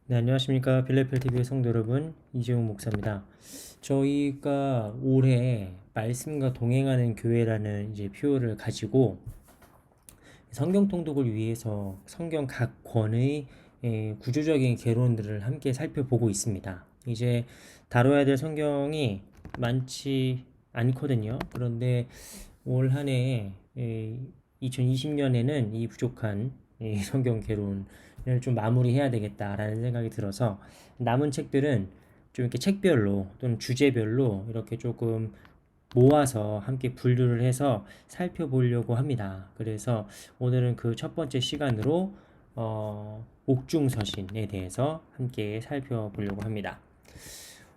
네, 안녕하십니까. 빌레펠 TV의 성도 여러분, 이재용 목사입니다. 저희가 올해 말씀과 동행하는 교회라는 이제 표어를 가지고 성경 통독을 위해서 성경 각 권의 구조적인 개론들을 함께 살펴보고 있습니다. 이제 다뤄야 될 성경이 많지 않거든요. 그런데 올 한 해 2020년에는 이 부족한 성경 개론을 좀 마무리해야 되겠다라는 생각이 들어서 남은 책들은 좀 이렇게 책별로 또는 주제별로 이렇게 조금 모아서 함께 분류를 해서 살펴보려고 합니다. 그래서 오늘은 그 첫 번째 시간으로 옥중서신에 대해서 함께 살펴보려고 합니다.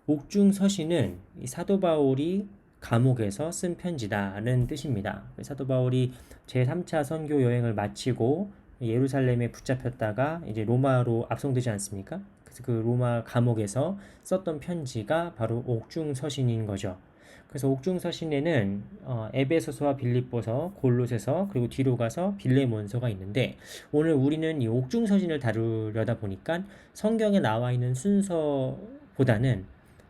옥중서신은 사도 바울이 감옥에서 쓴 편지다는 뜻입니다. 사도 바울이 제3차 선교 여행을 마치고 예루살렘에 붙잡혔다가 이제 로마로 압송되지 않습니까? 그래서 그 로마 감옥에서 썼던 편지가 바로 옥중서신인 거죠. 그래서 옥중서신에는 에베소서와 빌립보서, 골로새서, 그리고 뒤로 가서 빌레몬서가 있는데 오늘 우리는 이 옥중서신을 다루려다 보니까 성경에 나와 있는 순서보다는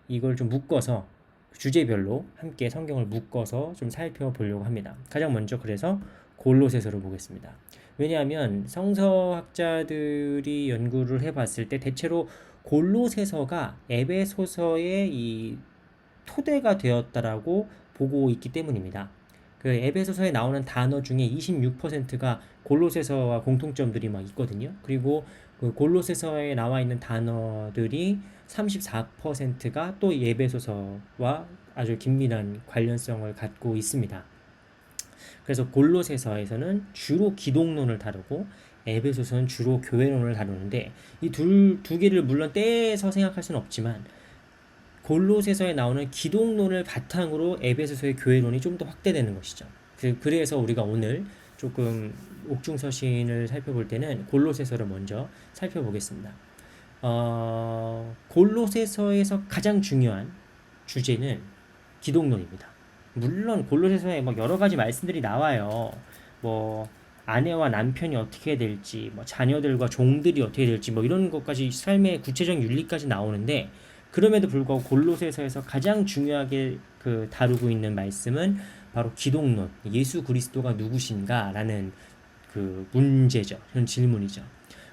이걸 좀 묶어서 주제별로 함께 성경을 묶어서 좀 살펴보려고 합니다. 가장 먼저 그래서 골로새서를 보겠습니다. 왜냐하면 성서학자들이 연구를 해봤을 때 대체로 골로새서가 에베소서의 이 토대가 되었다라고 보고 있기 때문입니다. 그 에베소서에 나오는 단어 중에 26%가 골로새서와 공통점들이 막 있거든요. 그리고 그 골로새서에 나와 있는 단어들이 34%가 또 에베소서와 아주 긴밀한 관련성을 갖고 있습니다. 그래서 골로새서에서는 주로 기독론을 다루고 에베소서는 주로 교회론을 다루는데 이 두 개를 물론 떼서 생각할 수는 없지만 골로새서에 나오는 기독론을 바탕으로 에베소서의 교회론이 좀 더 확대되는 것이죠. 그래서 우리가 오늘 조금 옥중서신을 살펴볼 때는 골로새서를 먼저 살펴보겠습니다. 골로새서에서 가장 중요한 주제는 기독론입니다. 물론 골로새서에 뭐 여러 가지 말씀들이 나와요. 뭐 아내와 남편이 어떻게 될지, 뭐 자녀들과 종들이 어떻게 될지, 뭐 이런 것까지 삶의 구체적인 윤리까지 나오는데 그럼에도 불구하고 골로새서에서 가장 중요하게 다루고 있는 말씀은 바로 기독론, 예수 그리스도가 누구신가라는 그 문제죠. 그런 질문이죠.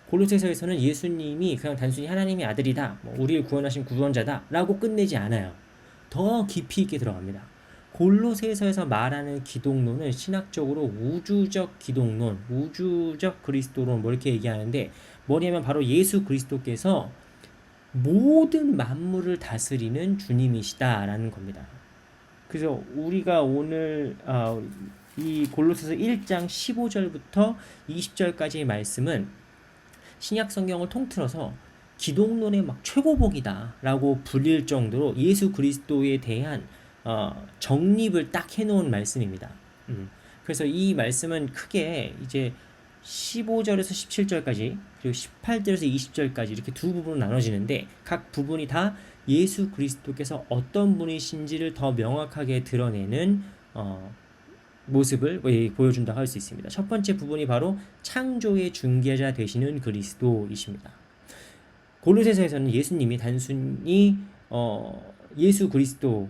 골로새서에서는 예수님이 그냥 단순히 하나님의 아들이다, 뭐 우리를 구원하신 구원자다라고 끝내지 않아요. 더 깊이 있게 들어갑니다. 골로새서에서 말하는 기독론은 신학적으로 우주적 기독론, 우주적 그리스도론 뭐 이렇게 얘기하는데 뭐냐면 바로 예수 그리스도께서 모든 만물을 다스리는 주님이시다라는 겁니다. 그래서 우리가 오늘 이 골로새서 1장 15절부터 20절까지의 말씀은 신약 성경을 통틀어서 기독론의 막 최고복이다라고 불릴 정도로 예수 그리스도에 대한 정립을 딱 해놓은 말씀입니다. 그래서 이 말씀은 크게 이제 15절에서 17절까지 그리고 18절에서 20절까지 이렇게 두 부분으로 나눠지는데 각 부분이 다 예수 그리스도께서 어떤 분이신지를 더 명확하게 드러내는 모습을 보여준다고 할 수 있습니다. 첫 번째 부분이 바로 창조의 중개자 되시는 그리스도이십니다. 골로새서에서는 예수님이 단순히 예수 그리스도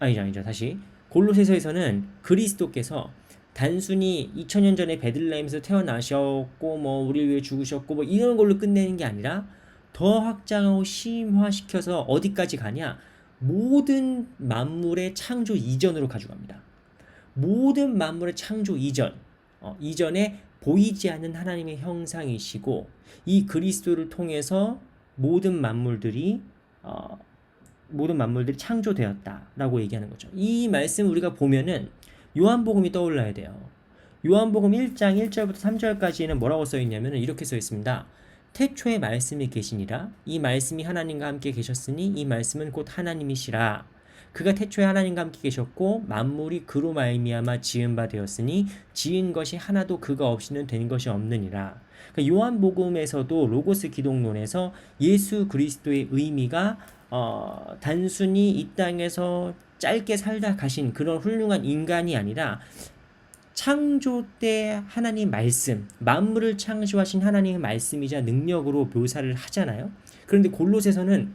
아니죠 다시 골로새서에서는 그리스도께서 단순히 2000년 전에 베들레헴에서 태어나셨고 뭐 우리를 위해 죽으셨고 뭐 이런 걸로 끝내는 게 아니라 더 확장하고 심화시켜서 어디까지 가냐? 모든 만물의 창조 이전으로 가져갑니다. 모든 만물의 창조 이전, 이전에 보이지 않는 하나님의 형상이시고 이 그리스도를 통해서 모든 만물들이 창조되었다라고 얘기하는 거죠. 이 말씀 우리가 보면은 요한복음이 떠올라야 돼요. 요한복음 1장 1절부터 3절까지는 뭐라고 써 있냐면 이렇게 써 있습니다. 태초에 말씀이 계시니라. 이 말씀이 하나님과 함께 계셨으니 이 말씀은 곧 하나님이시라. 그가 태초에 하나님과 함께 계셨고 만물이 그로 말미암아 지은 바 되었으니 지은 것이 하나도 그가 없이는 된 것이 없느니라. 그러니까 요한복음에서도 로고스 기독론에서 예수 그리스도의 의미가 단순히 이 땅에서 짧게 살다 가신 그런 훌륭한 인간이 아니라 창조 때 하나님 말씀, 만물을 창조하신 하나님의 말씀이자 능력으로 묘사를 하잖아요. 그런데 골로새서는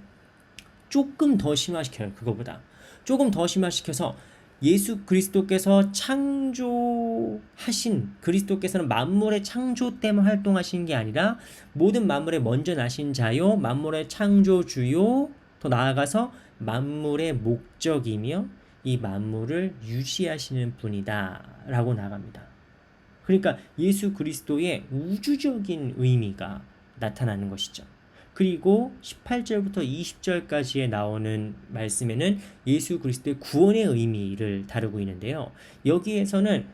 조금 더 심화시켜요. 그거보다 조금 더 심화시켜서 예수 그리스도께서 창조하신, 그리스도께서는 만물의 창조 때만 활동하신 게 아니라 모든 만물의 먼저 나신 자요, 만물의 창조주요, 더 나아가서 만물의 목적이며 이 만물을 유지하시는 분이다 라고 나갑니다. 그러니까 예수 그리스도의 우주적인 의미가 나타나는 것이죠. 그리고 18절부터 20절까지에 나오는 말씀에는 예수 그리스도의 구원의 의미를 다루고 있는데요. 여기에서는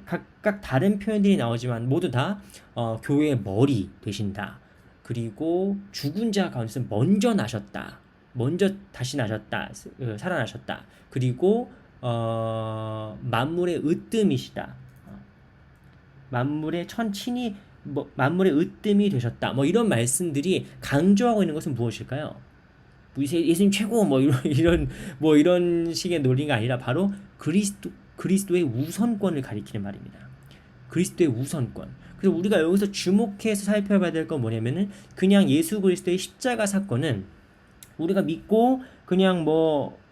각각 다른 표현들이 나오지만 모두 다 교회의 머리 되신다. 그리고 죽은 자 가운데서 먼저 나셨다. 먼저 다시 나셨다. 살아나셨다. 그리고 만물의 으뜸이시다. 만물의 천친이 만물의 으뜸이 되셨다. 이런 말씀들이 강조하고 있는 것은 무엇일까요? 예수님 최고 이런 식의 논리가 아니라 바로 그리스도의 우선권을 가리키는 말입니다. 그리스도의 우선권. 그래서 우리가 여기서 주목해서 살펴봐야 될 건 뭐냐면은 그냥 예수 그리스도의 십자가 사건은 우리가 믿고 그냥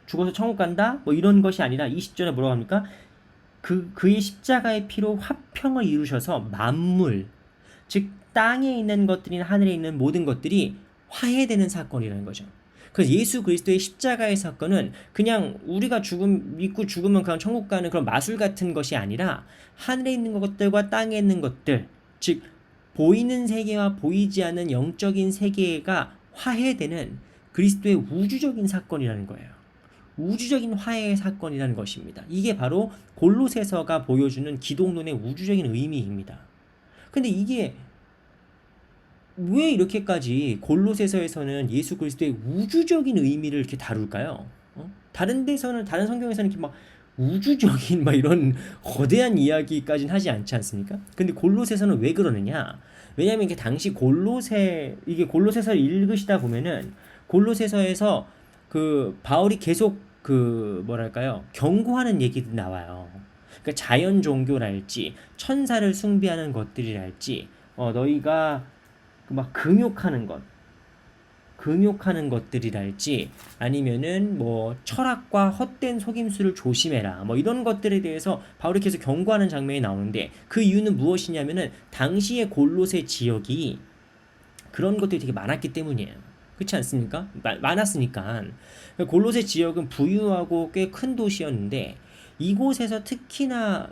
죽어서 천국 간다 이런 것이 아니라 20절에 뭐라고 합니까? 그의 십자가의 피로 화평을 이루셔서 만물, 즉 땅에 있는 것들이나 하늘에 있는 모든 것들이 화해되는 사건이라는 거죠. 그래서 예수 그리스도의 십자가의 사건은 그냥 우리가 믿고 죽으면 그냥 천국 가는 그런 마술 같은 것이 아니라 하늘에 있는 것들과 땅에 있는 것들, 즉 보이는 세계와 보이지 않는 영적인 세계가 화해되는 그리스도의 우주적인 사건이라는 거예요. 우주적인 화해의 사건이라는 것입니다. 이게 바로 골로새서가 보여주는 기독론의 우주적인 의미입니다. 근데 이게 왜 이렇게까지 골로새서에서는 예수 그리스도의 우주적인 의미를 이렇게 다룰까요? 다른 데서는, 다른 성경에서는 이렇게 우주적인 이런 거대한 이야기까지는 하지 않지 않습니까? 근데 골로새서는 왜 그러느냐? 왜냐하면 이게 당시 이게 골로새서를 읽으시다 보면은 골로새서에서 바울이 계속 경고하는 얘기도 나와요. 그러니까 자연 종교랄지 천사를 숭배하는 것들이랄지 너희가 금욕하는 것들이랄지 아니면은 철학과 헛된 속임수를 조심해라 이런 것들에 대해서 바울이 계속 경고하는 장면이 나오는데 그 이유는 무엇이냐면은 당시의 골로새 지역이 그런 것들이 되게 많았기 때문이에요. 그렇지 않습니까? 많았으니까. 골로새 지역은 부유하고 꽤 큰 도시였는데 이곳에서 특히나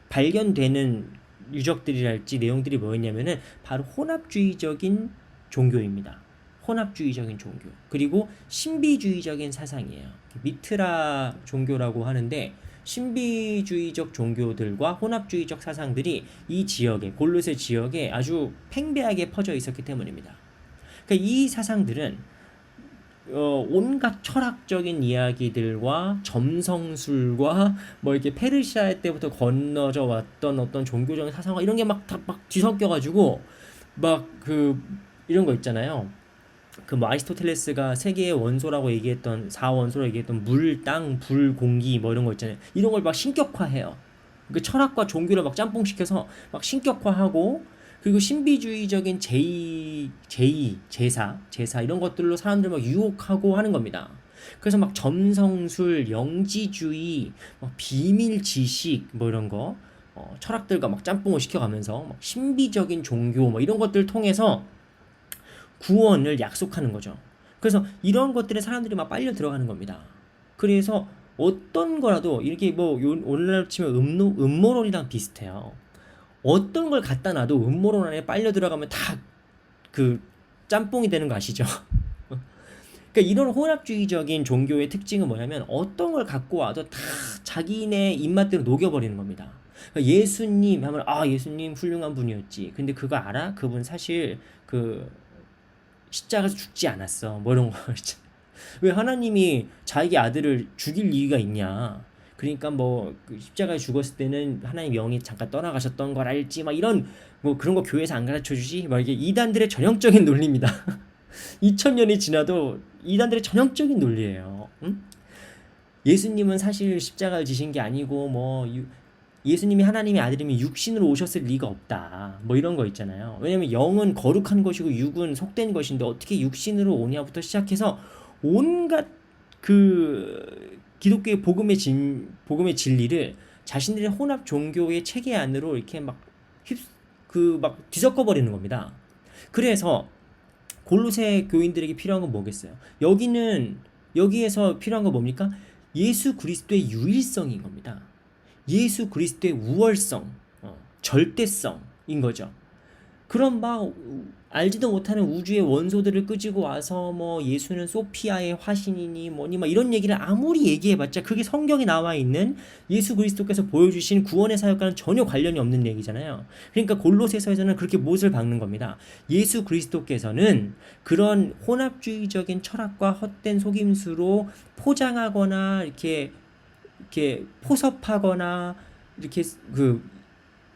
발견되는 유적들이랄지 내용들이 뭐였냐면은 바로 혼합주의적인 종교입니다. 혼합주의적인 종교. 그리고 신비주의적인 사상이에요. 미트라 종교라고 하는데 신비주의적 종교들과 혼합주의적 사상들이 이 지역에, 골로새 지역에 아주 팽배하게 퍼져 있었기 때문입니다. 그러니까 이 사상들은 온갖 철학적인 이야기들과 점성술과 이렇게 페르시아 때부터 건너져 왔던 어떤 종교적인 사상과 이런 게 막 뒤섞여가지고 이런 거 있잖아요. 아리스토텔레스가 세계의 원소라고 얘기했던 4원소라고 얘기했던 물, 땅, 불, 공기 이런 거 있잖아요. 이런 걸 신격화해요. 철학과 종교를 짬뽕시켜서 신격화하고 그리고 신비주의적인 제사 이런 것들로 사람들 유혹하고 하는 겁니다. 그래서 점성술, 영지주의, 비밀 지식 이런 거 철학들과 짬뽕을 시켜가면서 신비적인 종교 이런 것들을 통해서 구원을 약속하는 거죠. 그래서 이런 것들에 사람들이 빨려 들어가는 겁니다. 그래서 어떤 거라도 이렇게 오늘날 치면 음모론이랑 비슷해요. 어떤 걸 갖다 놔도 음모론 안에 빨려 들어가면 다 짬뽕이 되는 거 아시죠? 그러니까 이런 혼합주의적인 종교의 특징은 뭐냐면 어떤 걸 갖고 와도 다 자기네 입맛대로 녹여버리는 겁니다. 그러니까 예수님 하면 예수님 훌륭한 분이었지. 근데 그거 알아? 그분 사실 십자가에서 죽지 않았어. 이런 거 있잖아. 왜 하나님이 자기 아들을 죽일 이유가 있냐? 그러니까 십자가에 죽었을 때는 하나님 영이 잠깐 떠나가셨던 걸 알지 이런 그런 거 교회에서 안 가르쳐 주지 이게 이단들의 전형적인 논리입니다. 2000년이 지나도 이단들의 전형적인 논리예요. 응? 예수님은 사실 십자가를 지신 게 아니고 뭐 예수님이 하나님의 아들이면 육신으로 오셨을 리가 없다. 뭐 이런 거 있잖아요. 왜냐면 영은 거룩한 것이고 육은 속된 것인데 어떻게 육신으로 오냐부터 시작해서 온갖 그 기독교의 복음의 진리를 자신들의 혼합 종교의 체계 안으로 이렇게 막 뒤섞어 버리는 겁니다. 그래서 골로새 교인들에게 필요한 건 뭐겠어요? 여기에서 필요한 건 뭡니까? 예수 그리스도의 유일성인 겁니다. 예수 그리스도의 우월성, 절대성인 거죠. 그럼 막 알지도 못하는 우주의 원소들을 끄지고 와서 뭐 예수는 소피아의 화신이니 뭐니 막 이런 얘기를 아무리 얘기해봤자 그게 성경에 나와 있는 예수 그리스도께서 보여주신 구원의 사역과는 전혀 관련이 없는 얘기잖아요. 그러니까 골로새서에서는 그렇게 못을 박는 겁니다. 예수 그리스도께서는 그런 혼합주의적인 철학과 헛된 속임수로 포장하거나 이렇게 포섭하거나 이렇게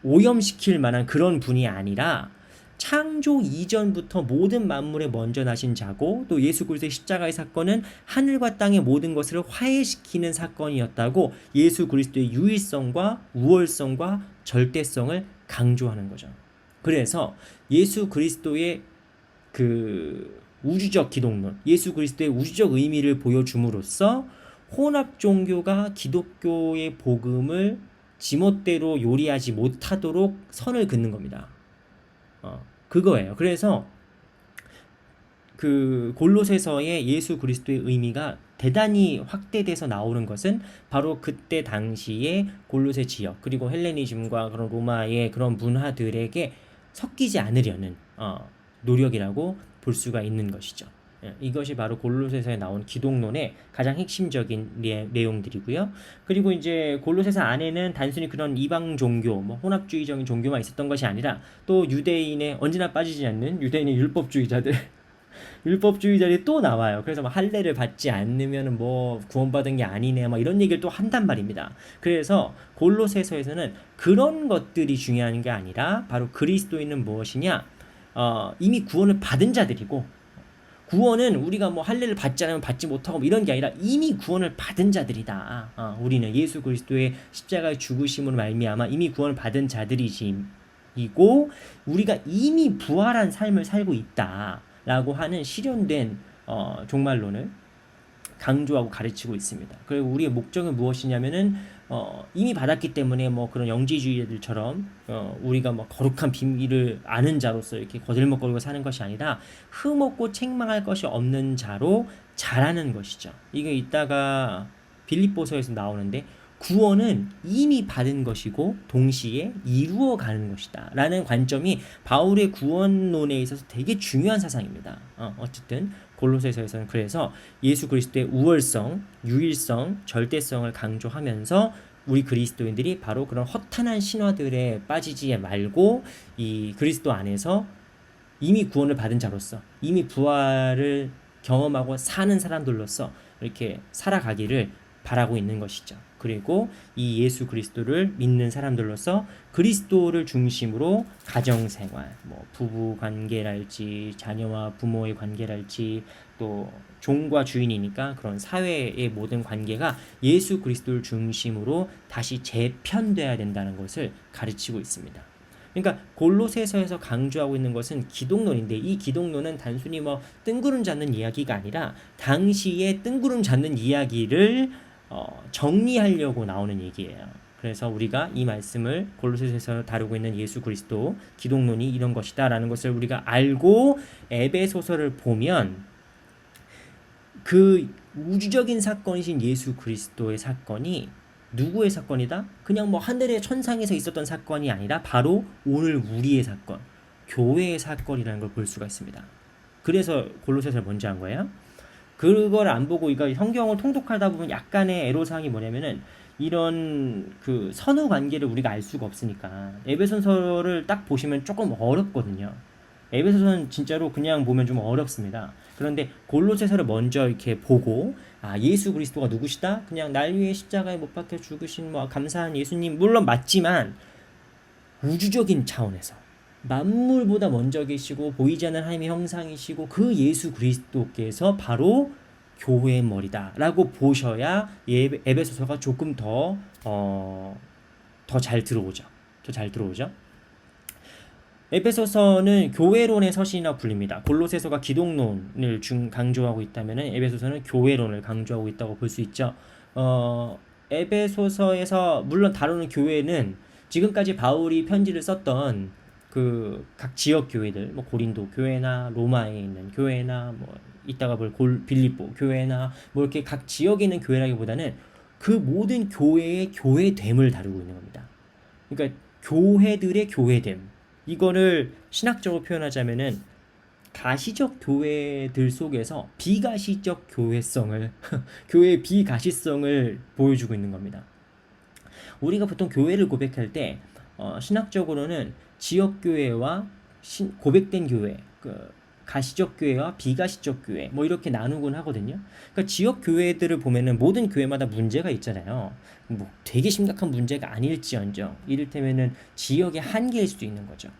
오염시킬 만한 그런 분이 아니라 창조 이전부터 모든 만물에 먼저 나신 자고 또 예수 그리스도의 십자가의 사건은 하늘과 땅의 모든 것을 화해시키는 사건이었다고 예수 그리스도의 유일성과 우월성과 절대성을 강조하는 거죠. 그래서 예수 그리스도의 그 우주적 기독론, 예수 그리스도의 우주적 의미를 보여줌으로써 혼합 종교가 기독교의 복음을 지멋대로 요리하지 못하도록 선을 긋는 겁니다. 그거예요. 그래서 그 골로새서의 예수 그리스도의 의미가 대단히 확대돼서 나오는 것은 바로 그때 당시에 골로새 지역 그리고 헬레니즘과 그런 로마의 그런 문화들에게 섞이지 않으려는 노력이라고 볼 수가 있는 것이죠. 이것이 바로 골로새서에 나온 기독론의 가장 핵심적인 내용들이고요. 그리고 이제 골로새서 안에는 단순히 그런 이방 종교, 뭐 혼합주의적인 종교만 있었던 것이 아니라 또 유대인의 언제나 빠지지 않는 유대인의 율법주의자들 율법주의자들이 또 나와요. 그래서 막 할례를 받지 않으면 뭐 구원받은 게 아니네, 막 이런 얘기를 또 한단 말입니다. 그래서 골로새서에서는 그런 것들이 중요한 게 아니라 바로 그리스도인은 무엇이냐? 이미 구원을 받은 자들이고 구원은 우리가 뭐 할례를 받지 않으면 받지 못하고 뭐 이런 게 아니라 이미 구원을 받은 자들이다. 우리는 예수 그리스도의 십자가의 죽으심으로 말미암아 이미 구원을 받은 자들이고 우리가 이미 부활한 삶을 살고 있다라고 하는 실현된 종말론을 강조하고 가르치고 있습니다. 그리고 우리의 목적은 무엇이냐면은 이미 받았기 때문에 뭐 그런 영지주의자들처럼 우리가 뭐 거룩한 비밀을 아는 자로서 이렇게 거들먹거리고 사는 것이 아니라 흠없고 책망할 것이 없는 자로 자라는 것이죠. 이게 이따가 빌립보서에서 나오는데 구원은 이미 받은 것이고 동시에 이루어가는 것이다 라는 관점이 바울의 구원론에 있어서 되게 중요한 사상입니다. 어쨌든 골로새서에서는 그래서 예수 그리스도의 우월성, 유일성, 절대성을 강조하면서 우리 그리스도인들이 바로 그런 허탄한 신화들에 빠지지 말고 이 그리스도 안에서 이미 구원을 받은 자로서 이미 부활을 경험하고 사는 사람들로서 이렇게 살아가기를 바라고 있는 것이죠. 그리고 이 예수 그리스도를 믿는 사람들로서 그리스도를 중심으로 가정생활, 뭐 부부 관계랄지 자녀와 부모의 관계랄지 또 종과 주인이니까 그런 사회의 모든 관계가 예수 그리스도를 중심으로 다시 재편돼야 된다는 것을 가르치고 있습니다. 그러니까 골로새서에서 강조하고 있는 것은 기독론인데 이 기독론은 단순히 뭐 뜬구름 잡는 이야기가 아니라 당시에 뜬구름 잡는 이야기를 정리하려고 나오는 얘기예요. 그래서 우리가 이 말씀을 골로새서에서 다루고 있는 예수 그리스도 기독론이 이런 것이다라는 것을 우리가 알고 에베소서를 보면 그 우주적인 사건이신 예수 그리스도의 사건이 누구의 사건이다? 그냥 뭐 하늘의 천상에서 있었던 사건이 아니라 바로 오늘 우리의 사건, 교회의 사건이라는 걸 볼 수가 있습니다. 그래서 골로새서를 먼저 한 거예요. 그걸 안 보고 이거 성경을 통독하다 보면 약간의 애로사항이 뭐냐면은 이런 그 선후 관계를 우리가 알 수가 없으니까 에베소서를 딱 보시면 조금 어렵거든요. 에베소서는 진짜로 그냥 보면 좀 어렵습니다. 그런데 골로새서를 먼저 이렇게 보고 예수 그리스도가 누구시다? 그냥 날 위해 십자가에 못 박혀 죽으신 뭐 감사한 예수님 물론 맞지만 우주적인 차원에서 만물보다 먼저 계시고 보이지 않는 하나님의 형상이시고 그 예수 그리스도께서 바로 교회의 머리다라고 보셔야 에베소서가 조금 더 잘 들어오죠. 더 잘 들어오죠. 에베소서는 교회론의 서신이라 불립니다. 골로새서가 기독론을 강조하고 있다면 에베소서는 교회론을 강조하고 있다고 볼 수 있죠. 에베소서에서 물론 다루는 교회는 지금까지 바울이 편지를 썼던 그 각 지역 교회들, 뭐 고린도 교회나 로마에 있는 교회나 뭐 이따가 볼 빌립보 교회나 뭐 이렇게 각 지역에 있는 교회라기보다는 그 모든 교회의 교회됨을 다루고 있는 겁니다. 그러니까 교회들의 교회됨. 이거를 신학적으로 표현하자면은 가시적 교회들 속에서 비가시적 교회성을 교회의 비가시성을 보여주고 있는 겁니다. 우리가 보통 교회를 고백할 때 신학적으로는 지역 교회와 고백된 교회, 가시적 교회와 비가시적 교회 뭐 이렇게 나누곤 하거든요. 그러니까 지역 교회들을 보면은 모든 교회마다 문제가 있잖아요. 뭐 되게 심각한 문제가 아닐지언정 이를테면은 지역의 한계일 수도 있는 거죠.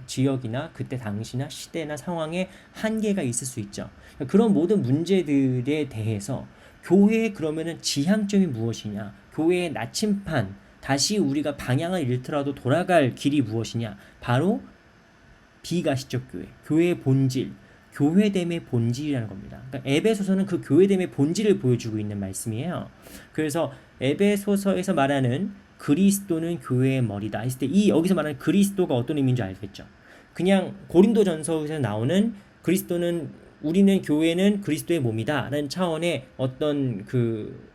지역이나 그때 당시나 시대나 상황에 한계가 있을 수 있죠. 그러니까 그런 모든 문제들에 대해서 교회의 그러면은 지향점이 무엇이냐? 교회의 나침판 다시 우리가 방향을 잃더라도 돌아갈 길이 무엇이냐? 바로 비가시적 교회, 교회의 본질, 교회됨의 본질이라는 겁니다. 그러니까 에베소서는 그 교회됨의 본질을 보여주고 있는 말씀이에요. 그래서 에베소서에서 말하는 그리스도는 교회의 머리다 했을 때 이 여기서 말하는 그리스도가 어떤 의미인지 알겠죠? 그냥 고린도전서에서 나오는 그리스도는 우리는 교회는 그리스도의 몸이다라는 차원의 어떤 그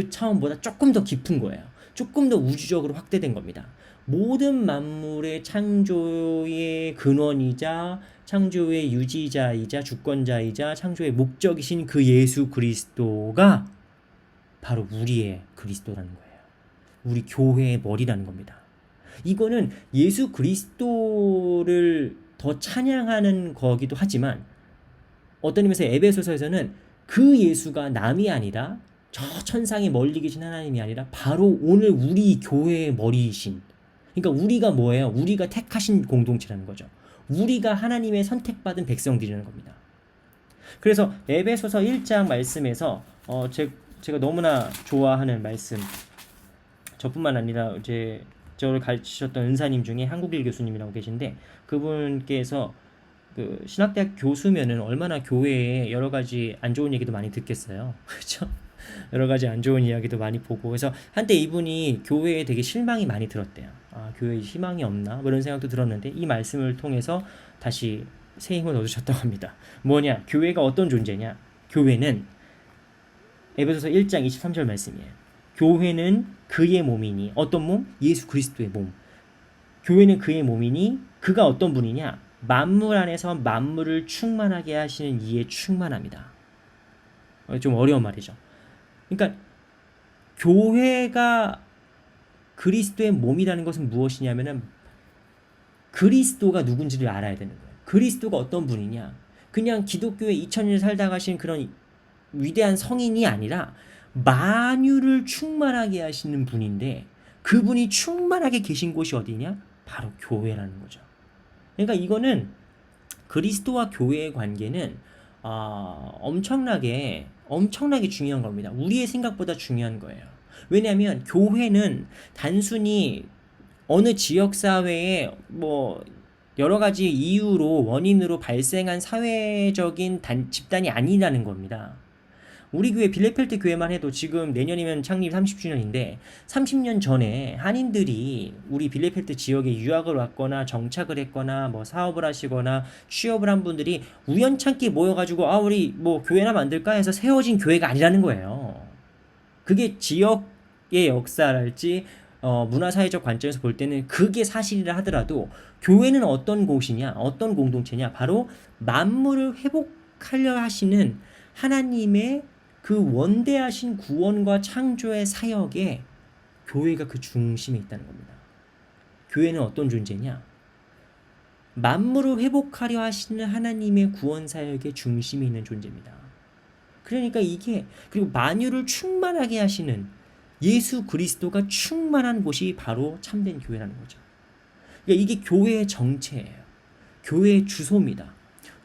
차원보다 조금 더 깊은 거예요. 조금 더 우주적으로 확대된 겁니다. 모든 만물의 창조의 근원이자 창조의 유지자이자 주권자이자 창조의 목적이신 그 예수 그리스도가 바로 우리의 그리스도라는 거예요. 우리 교회의 머리라는 겁니다. 이거는 예수 그리스도를 더 찬양하는 거기도 하지만 어떤 의미에서 에베소서에서는 그 예수가 남이 아니라 저 천상에 멀리 계신 하나님이 아니라 바로 오늘 우리 교회의 머리이신, 그러니까 우리가 뭐예요? 우리가 택하신 공동체라는 거죠. 우리가 하나님의 선택받은 백성들이라는 겁니다. 그래서 에베소서 1장 말씀에서 제가 너무나 좋아하는 말씀, 저뿐만 아니라 이제 저를 가르치셨던 은사님 중에 한국일 교수님이라고 계신데 그분께서 그 신학대학 교수면은 얼마나 교회에 여러 가지 안 좋은 얘기도 많이 듣겠어요. 그렇죠? 여러 가지 안 좋은 이야기도 많이 보고 그래서 한때 이분이 교회에 되게 실망이 많이 들었대요. 교회에 희망이 없나? 뭐 이런 생각도 들었는데 이 말씀을 통해서 다시 새 힘을 얻으셨다고 합니다. 뭐냐? 교회가 어떤 존재냐? 교회는 에베소서 1장 23절 말씀이에요. 교회는 그의 몸이니 어떤 몸? 예수 그리스도의 몸. 교회는 그의 몸이니 그가 어떤 분이냐? 만물 안에서 만물을 충만하게 하시는 이의 충만합니다. 좀 어려운 말이죠. 그러니까 교회가 그리스도의 몸이라는 것은 무엇이냐면은 그리스도가 누군지를 알아야 되는 거예요. 그리스도가 어떤 분이냐? 그냥 기독교에 2000년 살다 가신 그런 위대한 성인이 아니라 만유를 충만하게 하시는 분인데 그분이 충만하게 계신 곳이 어디냐? 바로 교회라는 거죠. 그러니까 이거는 그리스도와 교회의 관계는 엄청나게 중요한 겁니다. 우리의 생각보다 중요한 거예요. 왜냐하면 교회는 단순히 어느 지역사회에 뭐 여러 가지 이유로 원인으로 발생한 사회적인 집단이 아니라는 겁니다. 우리 교회 빌레펠트 교회만 해도 지금 내년이면 창립 30주년인데 30년 전에 한인들이 우리 빌레펠트 지역에 유학을 왔거나 정착을 했거나 뭐 사업을 하시거나 취업을 한 분들이 우연찮게 모여가지고 우리 뭐 교회나 만들까 해서 세워진 교회가 아니라는 거예요. 그게 지역의 역사랄지 문화사회적 관점에서 볼 때는 그게 사실이라 하더라도 교회는 어떤 곳이냐, 어떤 공동체냐, 바로 만물을 회복하려 하시는 하나님의 그 원대하신 구원과 창조의 사역에 교회가 그 중심에 있다는 겁니다. 교회는 어떤 존재냐? 만물을 회복하려 하시는 하나님의 구원 사역의 중심에 있는 존재입니다. 그러니까 그리고 만유를 충만하게 하시는 예수 그리스도가 충만한 곳이 바로 참된 교회라는 거죠. 그러니까 이게 교회의 정체예요. 교회의 주소입니다.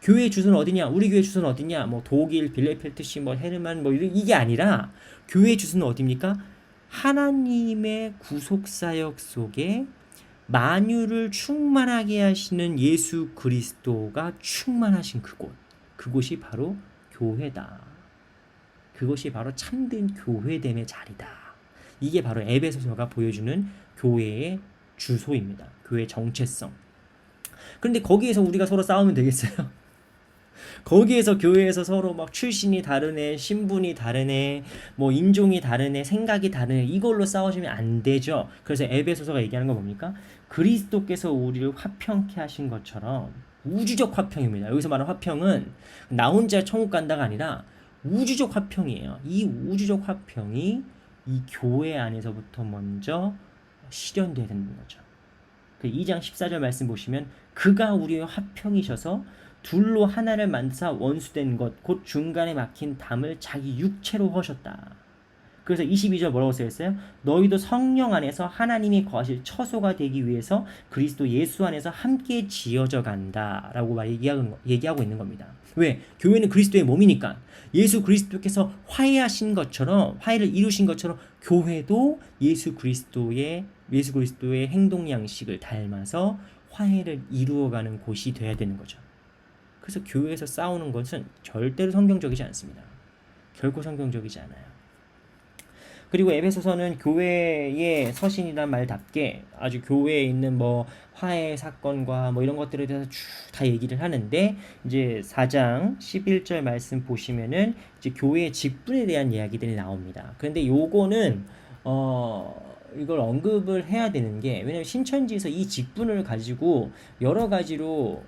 교회 주소는 어디냐? 우리 교회 주소는 어디냐? 뭐 독일, 빌레펠트시, 뭐 헤르만 뭐 이게 아니라 교회 주소는 어디입니까? 하나님의 구속사역 속에 만유를 충만하게 하시는 예수 그리스도가 충만하신 그곳. 그곳이 바로 교회다. 그것이 바로 참된 교회됨의 자리다. 이게 바로 에베소서가 보여주는 교회의 주소입니다. 교회의 정체성. 그런데 거기에서 우리가 서로 싸우면 되겠어요? 거기에서 교회에서 서로 막 출신이 다르네, 신분이 다르네, 뭐 인종이 다르네, 생각이 다르네, 이걸로 싸워주면 안 되죠. 그래서 에베소서가 얘기하는 건 뭡니까? 그리스도께서 우리를 화평케 하신 것처럼 우주적 화평입니다. 여기서 말하는 화평은 나 혼자 천국 간다가 아니라 우주적 화평이에요. 이 우주적 화평이 이 교회 안에서부터 먼저 실현돼야 되는 거죠. 그 2장 14절 말씀 보시면 그가 우리의 화평이셔서 둘로 하나를 만드사 원수된 것 곧 중간에 막힌 담을 자기 육체로 허셨다. 그래서 22절 뭐라고 써있어요? 너희도 성령 안에서 하나님이 거하실 처소가 되기 위해서 그리스도 예수 안에서 함께 지어져 간다 라고 얘기하고 있는 겁니다. 왜? 교회는 그리스도의 몸이니까 예수 그리스도께서 화해하신 것처럼 화해를 이루신 것처럼 교회도 예수 그리스도의 행동 양식을 닮아서 화해를 이루어가는 곳이 돼야 되는 거죠. 그래서 교회에서 싸우는 것은 절대로 성경적이지 않습니다. 결코 성경적이지 않아요. 그리고 에베소서는 교회의 서신이란 말답게 아주 교회에 있는 뭐 화해 사건과 뭐 이런 것들에 대해서 쭉 다 얘기를 하는데 이제 4장 11절 말씀 보시면은 이제 교회의 직분에 대한 이야기들이 나옵니다. 그런데 요거는 이걸 언급을 해야 되는 게 왜냐면 신천지에서 이 직분을 가지고 여러 가지로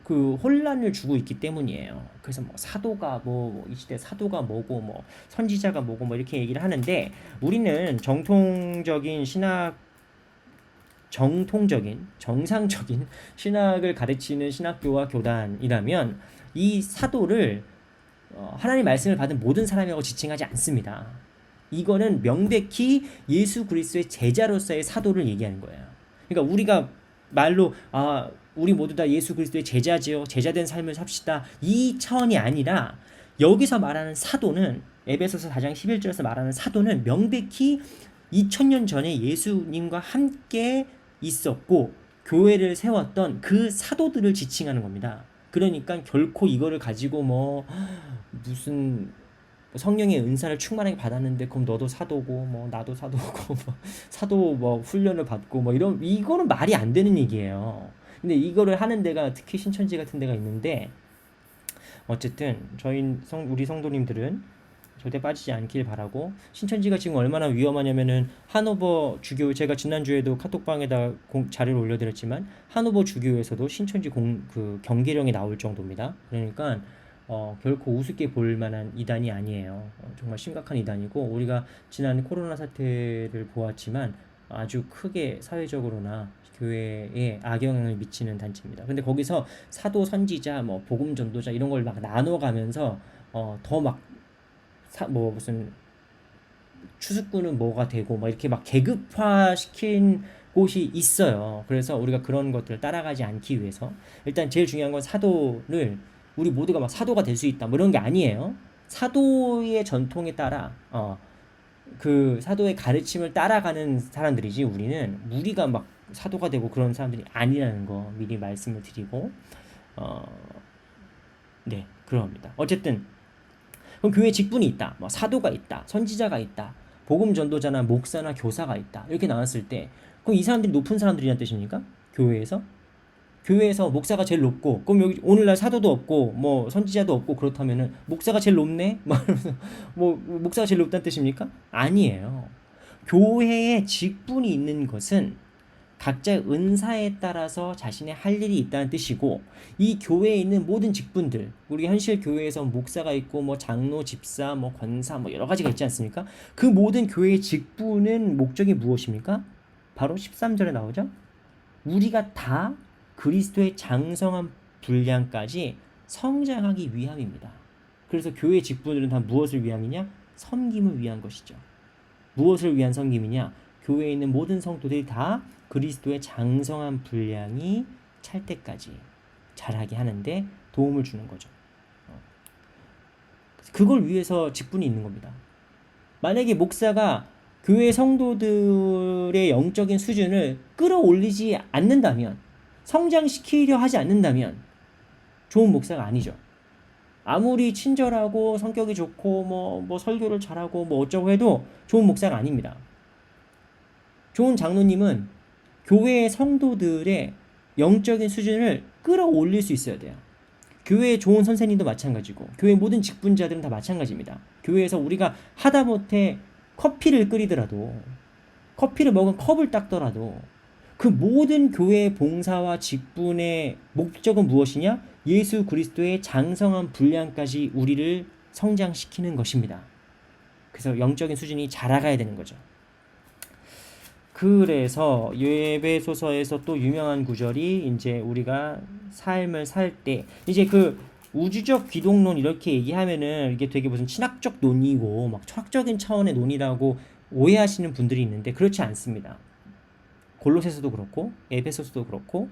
그 혼란을 주고 있기 때문이에요. 그래서 뭐 사도가 이 시대 사도가 뭐고 뭐 선지자가 뭐고 뭐 이렇게 얘기를 하는데 우리는 정상적인 신학을 가르치는 신학교와 교단이라면 이 사도를 하나님 말씀을 받은 모든 사람이라고 지칭하지 않습니다. 이거는 명백히 예수 그리스도의 제자로서의 사도를 얘기하는 거예요. 그러니까 우리가 말로 우리 모두 다 예수 그리스도의 제자지요. 제자된 삶을 삽시다. 이 차원이 아니라 여기서 말하는 사도는 에베소서 4장 11절에서 말하는 사도는 명백히 2000년 전에 예수님과 함께 있었고 교회를 세웠던 그 사도들을 지칭하는 겁니다. 그러니까 결코 이거를 가지고 뭐 무슨 성령의 은사를 충만하게 받았는데 그럼 너도 사도고 뭐 나도 사도고 뭐 사도 뭐 훈련을 받고 뭐 이거는 말이 안 되는 얘기예요. 근데 이거를 하는 데가 특히 신천지 같은 데가 있는데 어쨌든 우리 성도님들은 절대 빠지지 않길 바라고 신천지가 지금 얼마나 위험하냐면은 하노버 주교 제가 지난주에도 카톡방에다 자료를 올려드렸지만 하노버 주교에서도 신천지 그 경계령이 나올 정도입니다. 그러니까 결코 우습게 볼 만한 이단이 아니에요. 정말 심각한 이단이고 우리가 지난 코로나 사태를 보았지만 아주 크게 사회적으로나 교회에 악영향을 미치는 단체입니다. 근데 거기서 사도, 선지자, 뭐 복음 전도자 이런 걸 막 나눠가면서 더 막 무슨 추수꾼은 뭐가 되고 막 이렇게 막 계급화시킨 곳이 있어요. 그래서 우리가 그런 것들을 따라가지 않기 위해서 일단 제일 중요한 건 사도를 우리 모두가 막 사도가 될 수 있다 뭐 이런 게 아니에요. 사도의 전통에 따라 그 사도의 가르침을 따라가는 사람들이지 우리가 막 사도가 되고 그런 사람들이 아니라는 거 미리 말씀을 드리고 네 그럽니다. 어쨌든 그럼 교회 직분이 있다. 뭐 사도가 있다. 선지자가 있다. 복음 전도자나 목사나 교사가 있다. 이렇게 나왔을 때 그럼 이 사람들이 높은 사람들이란 뜻입니까? 교회에서 목사가 제일 높고 그럼 여기 오늘날 사도도 없고 뭐 선지자도 없고 그렇다면은 목사가 제일 높네? 뭐 목사가 제일 높다는 뜻입니까? 아니에요. 교회에 직분이 있는 것은 각자의 은사에 따라서 자신의 할 일이 있다는 뜻이고 이 교회에 있는 모든 직분들 우리 현실 교회에서 목사가 있고 뭐 장로, 집사, 뭐 권사 뭐 여러 가지가 있지 않습니까? 그 모든 교회의 직분은 목적이 무엇입니까? 바로 13절에 나오죠. 우리가 다 그리스도의 장성한 분량까지 성장하기 위함입니다. 그래서 교회 직분들은 다 무엇을 위함이냐? 섬김을 위한 것이죠. 무엇을 위한 섬김이냐? 교회에 있는 모든 성도들이 다 그리스도의 장성한 분량이 찰 때까지 자라게 하는데 도움을 주는 거죠. 그걸 위해서 직분이 있는 겁니다. 만약에 목사가 교회 성도들의 영적인 수준을 끌어올리지 않는다면, 성장시키려 하지 않는다면 좋은 목사가 아니죠. 아무리 친절하고 성격이 좋고 뭐 설교를 잘하고 뭐 어쩌고 해도 좋은 목사가 아닙니다. 좋은 장로님은 교회의 성도들의 영적인 수준을 끌어올릴 수 있어야 돼요. 교회의 좋은 선생님도 마찬가지고 교회 모든 직분자들은 다 마찬가지입니다. 교회에서 우리가 하다못해 커피를 끓이더라도, 커피를 먹은 컵을 닦더라도 그 모든 교회의 봉사와 직분의 목적은 무엇이냐? 예수 그리스도의 장성한 분량까지 우리를 성장시키는 것입니다. 그래서 영적인 수준이 자라가야 되는 거죠. 그래서 에베소서에서 또 유명한 구절이 이제 우리가 삶을 살 때 이제 그 우주적 기독론 이렇게 얘기하면은 이게 되게 무슨 신학적 논의고 막 철학적인 차원의 논의라고 오해하시는 분들이 있는데 그렇지 않습니다. 골로새서도 그렇고 에베소서도 그렇고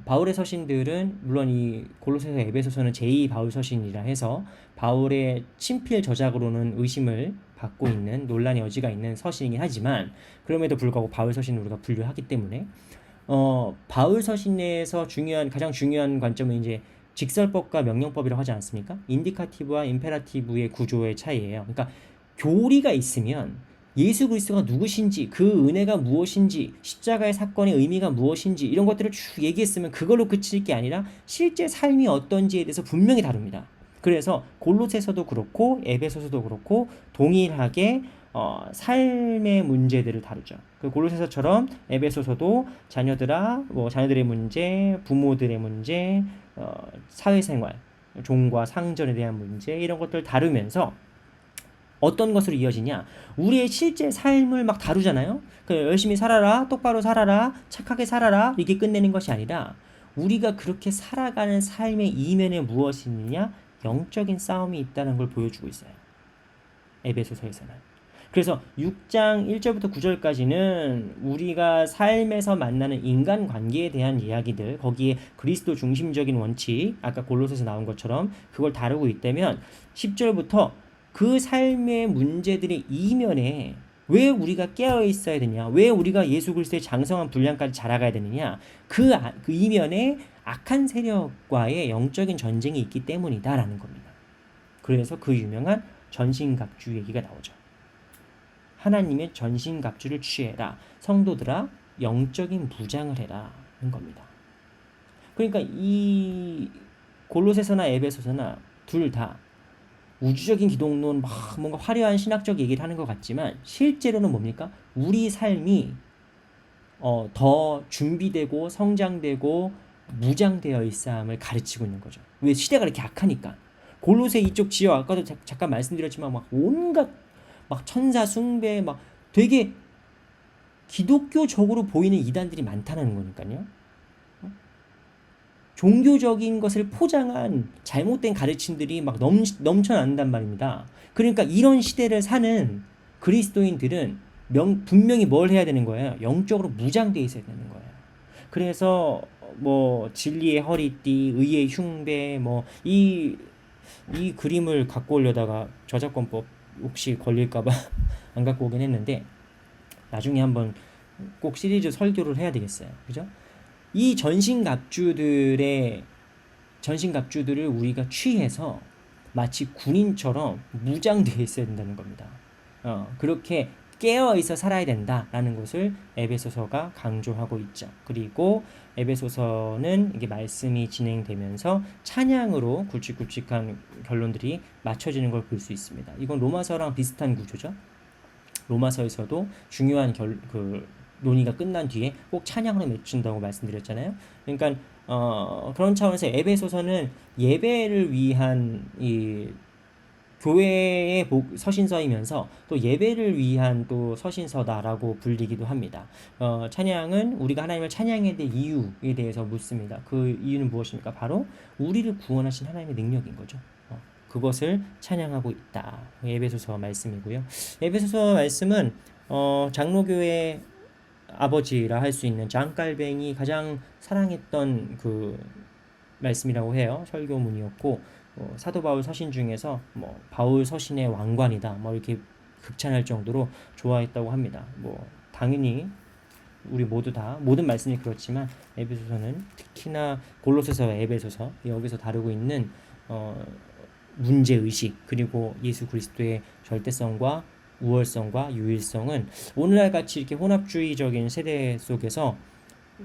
바울의 서신들은 물론 이 골로새서 에베소서는 제2 바울 서신이라 해서 바울의 친필 저작으로는 의심을 받고 있는 논란의 여지가 있는 서신이긴 하지만 그럼에도 불구하고 바울 서신을 우리가 분류하기 때문에 바울 서신 내에서 가장 중요한 관점은 이제 직설법과 명령법이라고 하지 않습니까? 인디카티브와 임페라티브의 구조의 차이예요. 그러니까 교리가 있으면 예수 그리스도가 누구신지, 그 은혜가 무엇인지, 십자가의 사건의 의미가 무엇인지 이런 것들을 쭉 얘기했으면 그걸로 그칠 게 아니라 실제 삶이 어떤지에 대해서 분명히 다룹니다. 그래서 골로새서도 그렇고 에베소서도 그렇고 동일하게 삶의 문제들을 다루죠. 그 골로새서처럼 에베소서도 자녀들의 문제, 부모들의 문제, 사회생활, 종과 상전에 대한 문제 이런 것들을 다루면서 어떤 것으로 이어지냐? 우리의 실제 삶을 막 다루잖아요. 열심히 살아라, 똑바로 살아라, 착하게 살아라 이렇게 끝내는 것이 아니라 우리가 그렇게 살아가는 삶의 이면에 무엇이 있느냐? 영적인 싸움이 있다는 걸 보여주고 있어요. 에베소서에서는. 그래서 6장 1절부터 9절까지는 우리가 삶에서 만나는 인간관계에 대한 이야기들, 거기에 그리스도 중심적인 원칙, 아까 골로새서 나온 것처럼 그걸 다루고 있다면 10절부터 그 삶의 문제들의 이면에 왜 우리가 깨어 있어야 되냐, 왜 우리가 예수 그리스도의 장성한 분량까지 자라가야 되느냐, 그 이면에 악한 세력과의 영적인 전쟁이 있기 때문이다라는 겁니다. 그래서 그 유명한 전신갑주 얘기가 나오죠. 하나님의 전신갑주를 취해라, 성도들아 영적인 무장을 해라 는 겁니다. 그러니까 이 골로새서나 에베소서나 둘 다 우주적인 기독론 막 뭔가 화려한 신학적 얘기를 하는 것 같지만 실제로는 뭡니까? 우리 삶이 더 준비되고 성장되고 무장되어 있음을 가르치고 있는 거죠. 왜? 시대가 이렇게 악하니까. 골로새 이쪽 지역 아까도 잠깐 말씀드렸지만 막 온갖 막 천사 숭배 막 되게 기독교적으로 보이는 이단들이 많다는 거니까요. 종교적인 것을 포장한 잘못된 가르침들이 막 넘쳐난단 말입니다. 그러니까 이런 시대를 사는 그리스도인들은 분명히 뭘 해야 되는 거예요? 영적으로 무장되어 있어야 되는 거예요. 그래서 뭐 진리의 허리띠, 의의 흉배, 뭐 이 그림을 갖고 오려다가 저작권법 혹시 걸릴까봐 안 갖고 오긴 했는데 나중에 한번 꼭 시리즈 설교를 해야 되겠어요. 그죠? 이 전신갑주들을 우리가 취해서 마치 군인처럼 무장되어 있어야 된다는 겁니다. 그렇게 깨어있어 살아야 된다라는 것을 에베소서가 강조하고 있죠. 그리고 에베소서는 이게 말씀이 진행되면서 찬양으로 굵직굵직한 결론들이 맞춰지는 걸 볼 수 있습니다. 이건 로마서랑 비슷한 구조죠. 로마서에서도 중요한 논의가 끝난 뒤에 꼭 찬양으로 맺힌다고 말씀드렸잖아요. 그러니까 그런 차원에서 에베소서는 예배를 위한 이 교회의 서신서이면서 또 예배를 위한 또 서신서다라고 불리기도 합니다. 찬양은 우리가 하나님을 찬양해야 될 이유에 대해서 묻습니다. 그 이유는 무엇입니까? 바로 우리를 구원하신 하나님의 능력인 거죠. 그것을 찬양하고 있다. 에베소서 말씀이고요. 에베소서 말씀은 장로교회 아버지라 할 수 있는 장깔뱅이 가장 사랑했던 그 말씀이라고 해요. 설교문이었고 사도 바울 서신 중에서 뭐 바울 서신의 왕관이다 뭐 이렇게 극찬할 정도로 좋아했다고 합니다. 뭐 당연히 우리 모두 다 모든 말씀이 그렇지만 에베소서는 특히나 골로새서와 에베소서 여기서 다루고 있는 문제 의식 그리고 예수 그리스도의 절대성과 우월성과 유일성은 오늘날 같이 이렇게 혼합주의적인 세대 속에서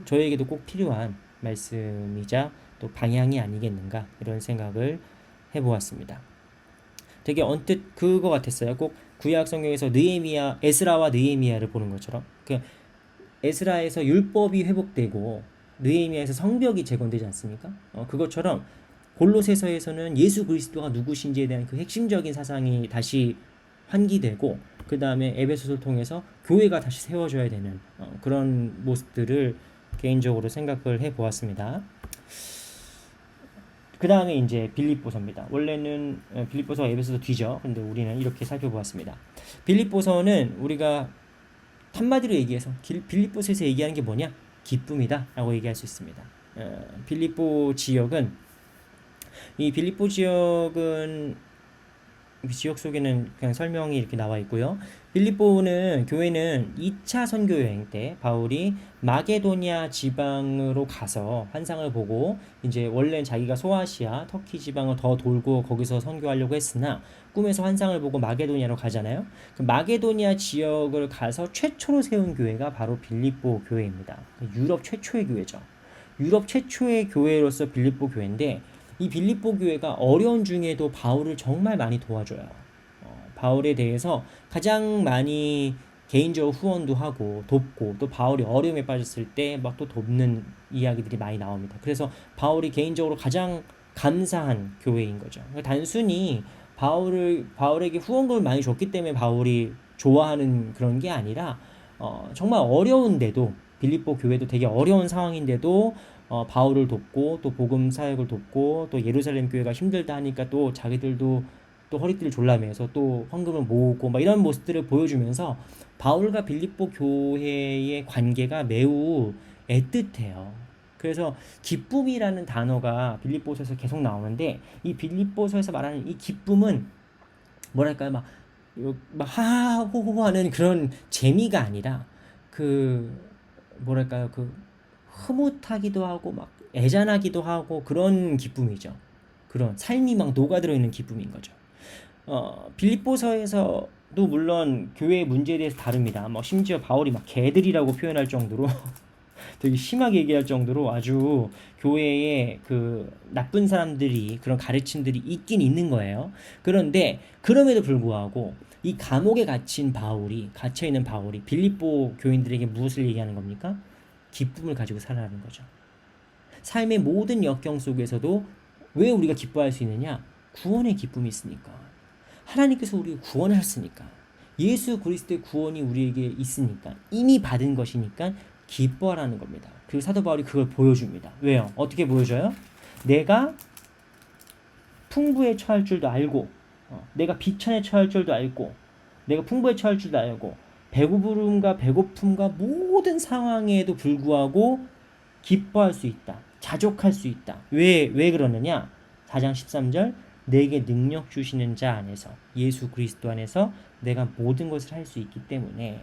저에게도 꼭 필요한 말씀이자 또 방향이 아니겠는가 이런 생각을 해보았습니다. 되게 언뜻 그거 같았어요. 꼭 구약 성경에서 느헤미야, 에스라와 느헤미야를 보는 것처럼 그 에스라에서 율법이 회복되고 느헤미야에서 성벽이 재건되지 않습니까? 그것처럼 골로새서에서는 예수 그리스도가 누구신지에 대한 그 핵심적인 사상이 다시 환기되고 그 다음에 에베소서를 통해서 교회가 다시 세워져야 되는 그런 모습들을 개인적으로 생각을 해보았습니다. 그 다음에 이제 빌립보서입니다. 원래는 빌립보서 에베소서 뒤죠. 근데 우리는 이렇게 살펴보았습니다. 빌립보서는 우리가 한마디로 얘기해서 빌립보서에서 얘기하는 게 뭐냐? 기쁨이다 라고 얘기할 수 있습니다. 빌립보 지역은 이 빌립보 지역은 지역 속에는 그냥 설명이 이렇게 나와 있고요. 빌립보는 교회는 2차 선교 여행 때 바울이 마게도니아 지방으로 가서 환상을 보고 이제 원래는 자기가 소아시아 터키 지방을 더 돌고 거기서 선교하려고 했으나 꿈에서 환상을 보고 마게도니아로 가잖아요. 그 마게도니아 지역을 가서 최초로 세운 교회가 바로 빌립보 교회입니다. 유럽 최초의 교회죠. 유럽 최초의 교회로서 빌립보 교회인데 이 빌립보 교회가 어려운 중에도 바울을 정말 많이 도와줘요. 바울에 대해서 가장 많이 개인적으로 후원도 하고 돕고 또 바울이 어려움에 빠졌을 때 막 또 돕는 이야기들이 많이 나옵니다. 그래서 바울이 개인적으로 가장 감사한 교회인 거죠. 단순히 바울에게 후원금을 많이 줬기 때문에 바울이 좋아하는 그런 게 아니라 정말 어려운데도 빌립보 교회도 되게 어려운 상황인데도 바울을 돕고 또 복음 사역을 돕고 또 예루살렘 교회가 힘들다 하니까 또 자기들도 또 허리띠를 졸라매서 또 헌금을 모으고 막 이런 모습들을 보여주면서 바울과 빌립보 교회의 관계가 매우 애틋해요. 그래서 기쁨이라는 단어가 빌립보서에서 계속 나오는데 이 빌립보서에서 말하는 이 기쁨은 뭐랄까요 막 하하호호 하는 그런 재미가 아니라 그 뭐랄까요 그 흐뭇하기도 하고 막 애잔하기도 하고 그런 기쁨이죠. 그런 삶이 막 녹아들어 있는 기쁨인 거죠. 빌립보서에서도 물론 교회의 문제에 대해서 다릅니다. 뭐 심지어 바울이 막 개들이라고 표현할 정도로 되게 심하게 얘기할 정도로 아주 교회에 그 나쁜 사람들이 그런 가르침들이 있긴 있는 거예요. 그런데 그럼에도 불구하고 이 감옥에 갇혀 있는 바울이 빌립보 교인들에게 무엇을 얘기하는 겁니까? 기쁨을 가지고 살아가는 거죠. 삶의 모든 역경 속에서도 왜 우리가 기뻐할 수 있느냐? 구원의 기쁨이 있으니까. 하나님께서 우리를 구원하셨으니까. 예수 그리스도의 구원이 우리에게 있으니까. 이미 받은 것이니까 기뻐하라는 겁니다. 그리고 사도 바울이 그걸 보여줍니다. 왜요? 어떻게 보여줘요? 내가 풍부에 처할 줄도 알고 내가 비천에 처할 줄도 알고 내가 풍부에 처할 줄도 알고 배부름과 배고픔과 모든 상황에도 불구하고 기뻐할 수 있다. 자족할 수 있다. 왜 그러느냐? 4장 13절 내게 능력 주시는 자 안에서 예수 그리스도 안에서 내가 모든 것을 할 수 있기 때문에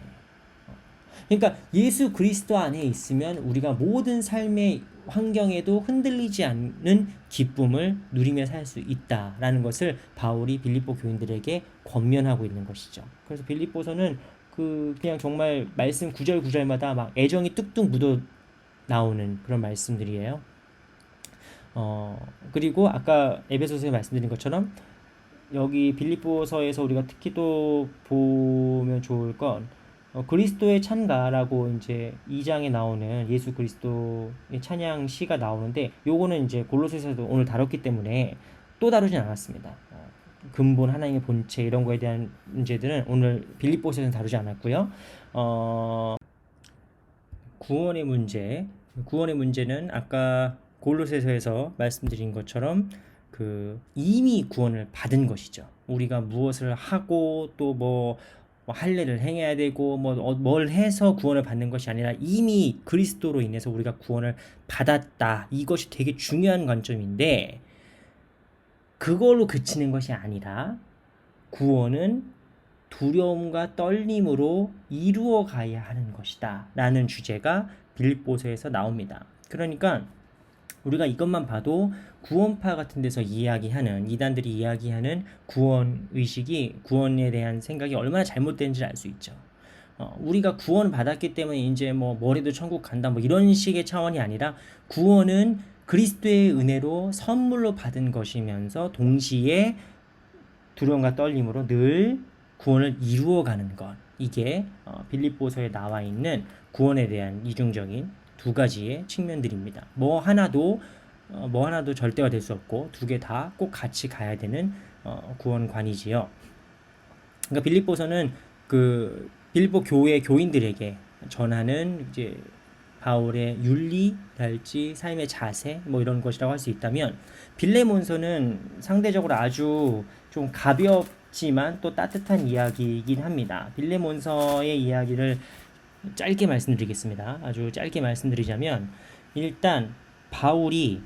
그러니까 예수 그리스도 안에 있으면 우리가 모든 삶의 환경에도 흔들리지 않는 기쁨을 누리며 살 수 있다라는 것을 바울이 빌립보 교인들에게 권면하고 있는 것이죠. 그래서 빌립보서는 그냥 정말 말씀 구절 구절마다 막 애정이 뚝뚝 묻어 나오는 그런 말씀들이에요. 그리고 아까 에베소서에 말씀드린 것처럼 여기 빌립보서에서 우리가 특히 또 보면 좋을 건 그리스도의 찬가라고 이제 2장에 나오는 예수 그리스도의 찬양 시가 나오는데 요거는 이제 골로새서도 오늘 다뤘기 때문에 또 다루진 않았습니다. 근본 하나님의 본체 이런 거에 대한 문제들은 오늘 빌립보서에서는 다루지 않았고요. 구원의 문제는 아까 골로새서에서 말씀드린 것처럼 이미 구원을 받은 것이죠. 우리가 무엇을 하고 또 뭐 할례를 행해야 되고 뭘 해서 구원을 받는 것이 아니라 이미 그리스도로 인해서 우리가 구원을 받았다. 이것이 되게 중요한 관점인데 그걸로 그치는 것이 아니라 구원은 두려움과 떨림으로 이루어 가야 하는 것이다. 라는 주제가 빌립보서에서 나옵니다. 그러니까 우리가 이것만 봐도 구원파 같은 데서 이야기하는 이단들이 이야기하는 구원 의식이 구원에 대한 생각이 얼마나 잘못된지 알 수 있죠. 우리가 구원 받았기 때문에 이제 뭐래도 천국 간다 이런 식의 차원이 아니라 구원은 그리스도의 은혜로 선물로 받은 것이면서 동시에 두려움과 떨림으로 늘 구원을 이루어가는 것. 이게 빌립보서에 나와 있는 구원에 대한 이중적인 두 가지의 측면들입니다. 뭐 하나도 절대가 될 수 없고 두 개 다 꼭 같이 가야 되는 구원관이지요. 그러니까 빌립보서는 그 빌립보 교회 교인들에게 전하는 이제 바울의 윤리랄지 삶의 자세 이런 것이라고 할 수 있다면 빌레몬서는 상대적으로 아주 좀 가볍지만 또 따뜻한 이야기이긴 합니다. 빌레몬서의 이야기를 짧게 말씀드리겠습니다. 아주 짧게 말씀드리자면 일단 바울이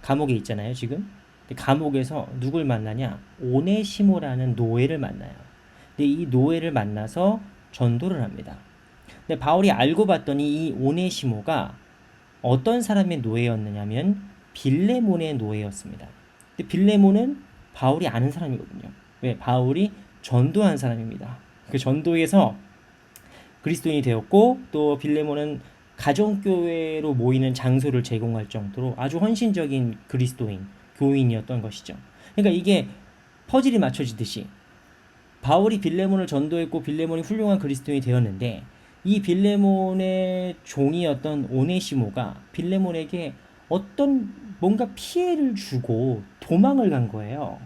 감옥에 있잖아요, 지금. 감옥에서 누굴 만나냐? 오네시모라는 노예를 만나요. 근데 이 노예를 만나서 전도를 합니다. 근데 바울이 알고 봤더니 이 오네시모가 어떤 사람의 노예였느냐면 빌레몬의 노예였습니다. 근데 빌레몬은 바울이 아는 사람이거든요. 왜? 바울이 전도한 사람입니다. 그 전도에서 그리스도인이 되었고 또 빌레몬은 가정교회로 모이는 장소를 제공할 정도로 아주 헌신적인 그리스도인, 교인이었던 것이죠. 그러니까 이게 퍼즐이 맞춰지듯이 바울이 빌레몬을 전도했고 빌레몬이 훌륭한 그리스도인이 되었는데 이 빌레몬의 종이었던 오네시모가 빌레몬에게 어떤 뭔가 피해를 주고 도망을 간 거예요.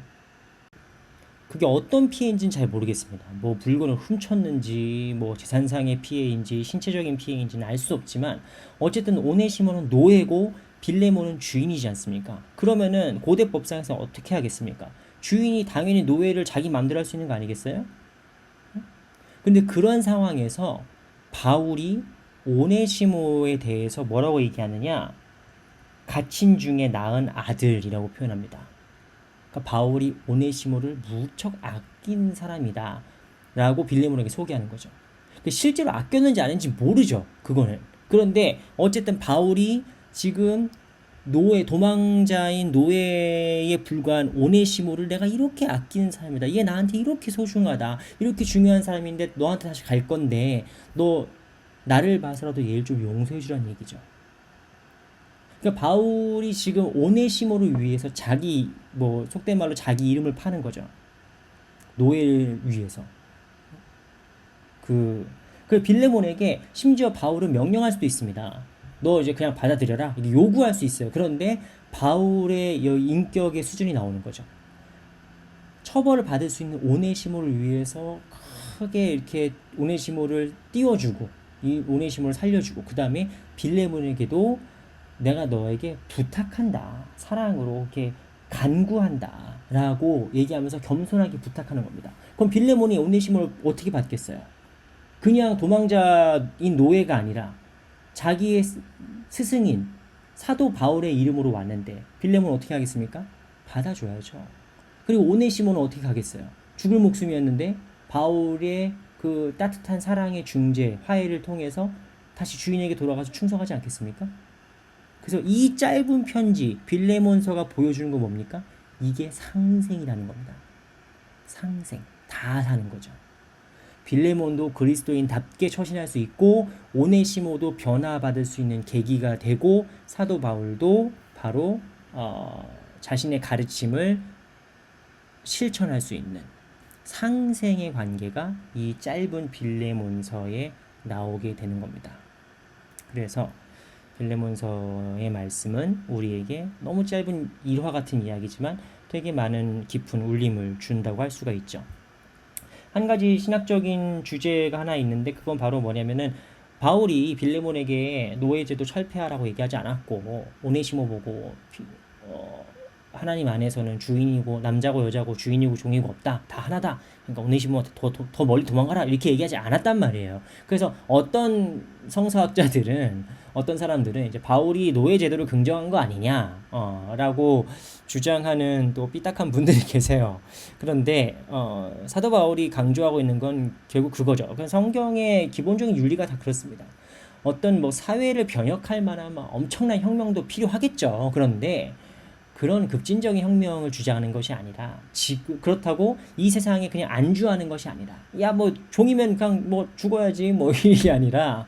그게 어떤 피해인지는 잘 모르겠습니다. 뭐 물건을 훔쳤는지 뭐 재산상의 피해인지 신체적인 피해인지는 알 수 없지만 어쨌든 오네시모는 노예고 빌레몬은 주인이지 않습니까? 그러면은 고대 법상에서 어떻게 하겠습니까? 주인이 당연히 노예를 자기 마음대로 할 수 있는 거 아니겠어요? 근데 그런 상황에서 바울이 오네시모에 대해서 뭐라고 얘기하느냐? 갇힌 중에 낳은 아들이라고 표현합니다. 그러니까 바울이 오네시모를 무척 아낀 사람이다 라고 빌레몬에게 소개하는 거죠. 실제로 아꼈는지 아닌지 모르죠. 그거는. 그런데 어쨌든 바울이 지금 도망자인 노예에 불과한 오네시모를 내가 이렇게 아끼는 사람이다. 얘 나한테 이렇게 소중하다. 이렇게 중요한 사람인데 너한테 다시 갈 건데 너 나를 봐서라도 얘를 좀 용서해 주라는 얘기죠. 그러니까 바울이 지금 오네시모를 위해서 자기 속된 말로 자기 이름을 파는 거죠. 노예를 위해서. 그 빌레몬에게 심지어 바울은 명령할 수도 있습니다. 너 이제 그냥 받아들여라. 이렇게 요구할 수 있어요. 그런데 바울의 인격의 수준이 나오는 거죠. 처벌을 받을 수 있는 오네시모를 위해서 크게 이렇게 오네시모를 띄워주고 이 오네시모를 살려주고 그 다음에 빌레몬에게도 내가 너에게 부탁한다. 사랑으로 이렇게 간구한다. 라고 얘기하면서 겸손하게 부탁하는 겁니다. 그럼 빌레몬이 오네시모를 어떻게 받겠어요? 그냥 도망자인 노예가 아니라 자기의 스승인 사도 바울의 이름으로 왔는데 빌레몬은 어떻게 하겠습니까? 받아줘야죠. 그리고 오네시모는 어떻게 가겠어요? 죽을 목숨이었는데 바울의 그 따뜻한 사랑의 중재, 화해를 통해서 다시 주인에게 돌아가서 충성하지 않겠습니까? 그래서 이 짧은 편지 빌레몬서가 보여주는 건 뭡니까? 이게 상생이라는 겁니다. 상생. 다 사는 거죠. 빌레몬도 그리스도인답게 처신할 수 있고 오네시모도 변화받을 수 있는 계기가 되고 사도 바울도 바로 자신의 가르침을 실천할 수 있는 상생의 관계가 이 짧은 빌레몬서에 나오게 되는 겁니다. 그래서 빌레몬서의 말씀은 우리에게 너무 짧은 일화 같은 이야기지만 되게 많은 깊은 울림을 준다고 할 수가 있죠. 한 가지 신학적인 주제가 하나 있는데 그건 바로 뭐냐면은 바울이 빌레몬에게 노예제도 철폐하라고 얘기하지 않았고 오네시모 보고 하나님 안에서는 주인이고 남자고 여자고 주인이고 종이고 없다. 다 하나다. 그러니까 오네시모한테 더 멀리 도망가라. 이렇게 얘기하지 않았단 말이에요. 그래서 어떤 성서학자들은 어떤 사람들은 이제 바울이 노예 제도를 긍정한 거 아니냐, 라고 주장하는 또 삐딱한 분들이 계세요. 그런데 사도 바울이 강조하고 있는 건 결국 그거죠. 성경의 기본적인 윤리가 다 그렇습니다. 어떤 뭐 사회를 변혁할 만한 막 엄청난 혁명도 필요하겠죠. 그런데 그런 급진적인 혁명을 주장하는 것이 아니라 지금 그렇다고 이 세상에 그냥 안주하는 것이 아니라 야 뭐 종이면 그냥 뭐 죽어야지 뭐 이게 아니라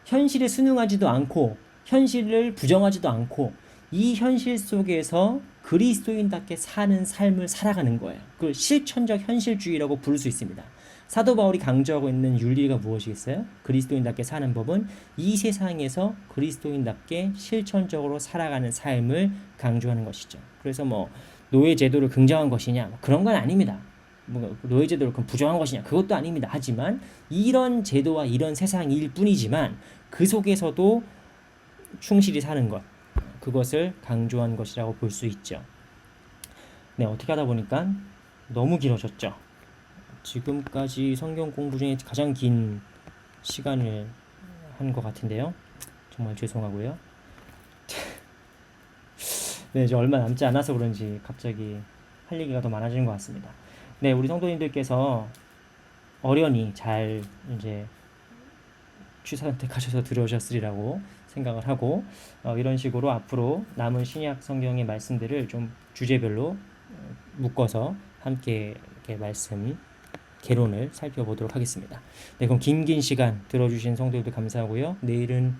현실에 순응하지도 않고 현실을 부정하지도 않고 이 현실 속에서 그리스도인답게 사는 삶을 살아가는 거예요. 그걸 실천적 현실주의라고 부를 수 있습니다. 사도 바울이 강조하고 있는 윤리가 무엇이겠어요? 그리스도인답게 사는 법은 이 세상에서 그리스도인답게 실천적으로 살아가는 삶을 강조하는 것이죠. 그래서 뭐 노예 제도를 긍정한 것이냐 뭐 그런 건 아닙니다. 뭐 노예 제도를 부정한 것이냐 그것도 아닙니다. 하지만 이런 제도와 이런 세상일 뿐이지만 그 속에서도 충실히 사는 것, 그것을 강조한 것이라고 볼 수 있죠. 네, 어떻게 하다 보니까 너무 길어졌죠. 지금까지 성경 공부 중에 가장 긴 시간을 한 것 같은데요. 정말 죄송하고요. 네, 이제 얼마 남지 않아서 그런지 갑자기 할 얘기가 더 많아지는 것 같습니다. 네, 우리 성도님들께서 어련히 잘 이제 취사 선택하셔서 들어오셨으리라고 생각을 하고 이런 식으로 앞으로 남은 신약 성경의 말씀들을 좀 주제별로 묶어서 함께 이렇게 말씀 개론을 살펴보도록 하겠습니다. 네, 그럼 긴 시간 들어주신 성도들도 감사하고요. 내일은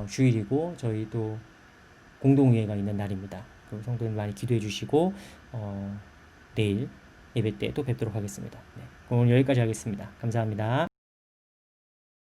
주일이고 저희 또 공동회의가 있는 날입니다. 그럼 성도들 많이 기도해 주시고 내일 예배 때 또 뵙도록 하겠습니다. 네, 오늘 여기까지 하겠습니다. 감사합니다.